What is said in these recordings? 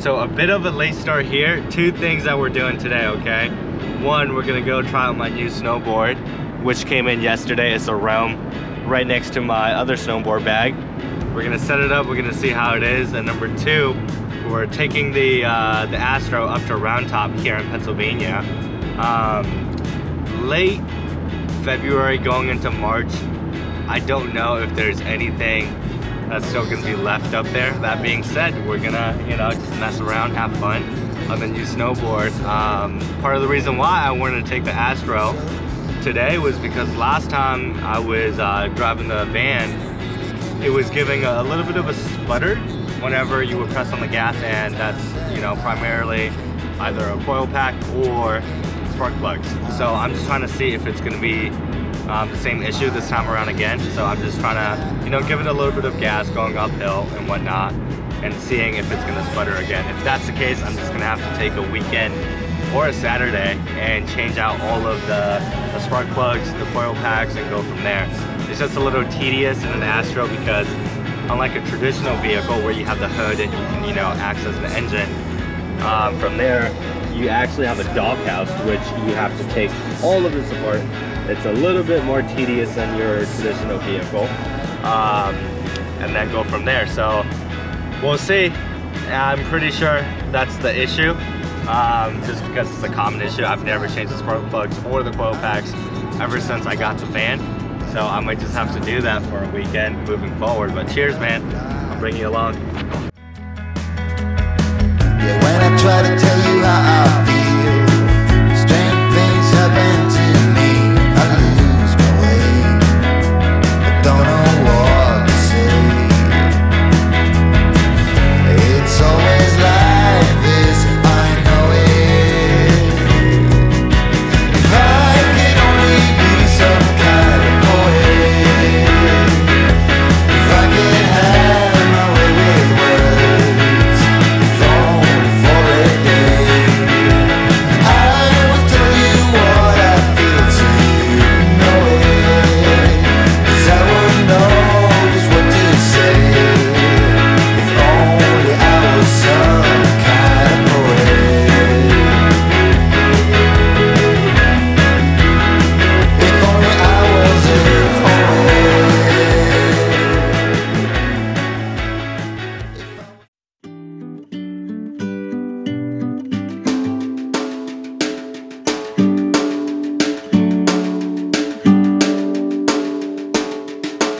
So a bit of a late start here. Two things that we're doing today, okay? One, we're gonna go try out my new snowboard, which came in yesterday. It's a Realm right next to my other snowboard bag. We're gonna set it up, we're gonna see how it is. And number two, we're taking the Astro up to Round Top here in Pennsylvania. Late February going into March. I don't know if there's anything that's still gonna be left up there. That being said, we're gonna, you know, just mess around, have fun on the new snowboard. Part of the reason why I wanted to take the Astro today was because last time I was driving the van, it was giving a little bit of a sputter whenever you would press on the gas, and that's, you know, primarily either a coil pack or spark plugs. So I'm just trying to see if it's gonna be the same issue this time around again. So I'm just trying to, you know, give it a little bit of gas going uphill and whatnot, and seeing if it's gonna sputter again. If that's the case, I'm just gonna have to take a weekend or a Saturday and change out all of the spark plugs, the coil packs, and go from there. It's just a little tedious in an Astro because unlike a traditional vehicle where you have the hood and you can, you know, access the engine, from there you actually have a doghouse, which you have to take all of this apart. It's a little bit more tedious than your traditional vehicle, and then go from there. So we'll see. I'm pretty sure that's the issue, just because it's a common issue. I've never changed the spark plugs or the coil packs ever since I got the van, so I might just have to do that for a weekend moving forward. But cheers, man. I'll bring you along. Yeah, when I try to tell you how I feel, strange things happen to me. I lose my way, I don't know what to say. It's always like this, I know it. If I could only be some kind of poet, if I could have my way with words, if only for a day, I would tell you what I feel till you know it. 'Cause I would know just what to say, if only I was some kind of poet. If only I was a poet.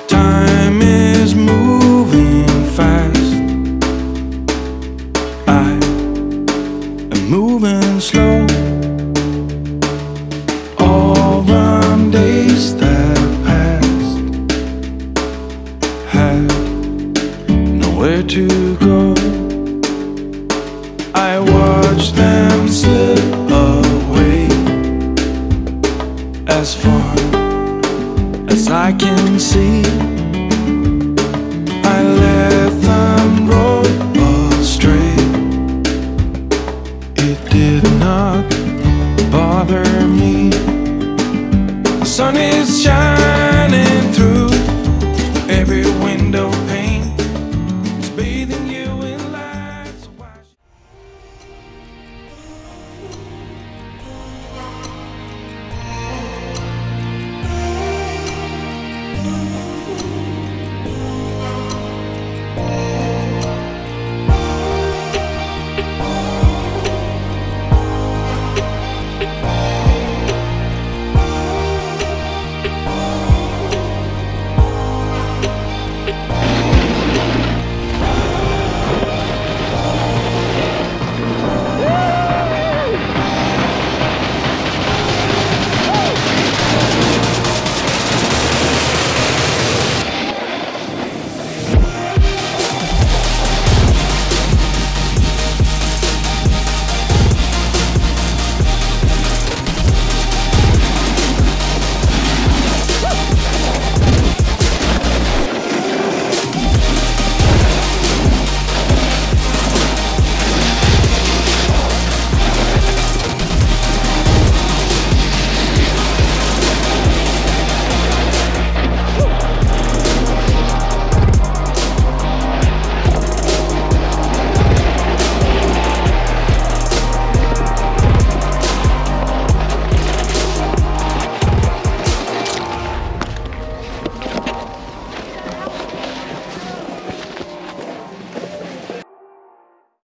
Time is moving fast. I am moving slow. All the days that passed had nowhere to go. I watch them slip away as far as I can see.